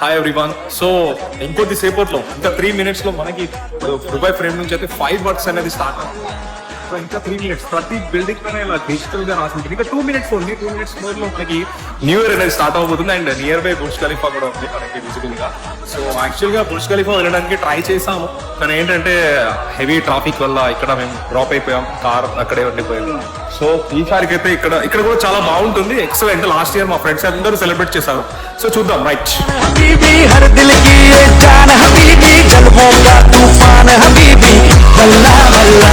Hi everyone. So ఇంకొద్దిసేపట్లో ఇంకా 3 minutes లో మనకి దుబాయ్ ఫ్రేమ్ నుంచి అయితే 5 words అనేది స్టార్ట్ అవుతుంది. సో ఇంకా 3 minutes ప్రతి బిల్డింగ్ పైన ఇలా డిజిటల్ గా రాసి ఉంటుంది. ఇంకా 2 minutes ఓన్లీ 2 minutes లో మనకి న్యూ ఇయర్ అనేది స్టార్ట్ అవబోతుంది. And nearby Burj Khalifa కూడా ఉంది మనకి విజిబుల్ గా. సో యాక్చువల్ గా బుర్జ్ ఖలీఫా వెళ్ళడానికి ట్రై చేసాము, కానీ ఏంటంటే హెవీ ట్రాఫిక్ వల్ల ఇక్కడ మేము డ్రాప్ అయిపోయాం, కార్ అక్కడే ఉండిపోయాం. సో ఈసారికి అయితే ఇక్కడ కూడా చాలా బాగుంటుంది. ఎక్సలెంట్. లాస్ట్ ఇయర్ మా ఫ్రెండ్స్ అందరూ సెలబ్రేట్ చేశారు. సో చూద్దాం. రైట్. हर दिल की ये जान हबीबी, जल होगा तूफान हबीबी, बल्ला बल्ला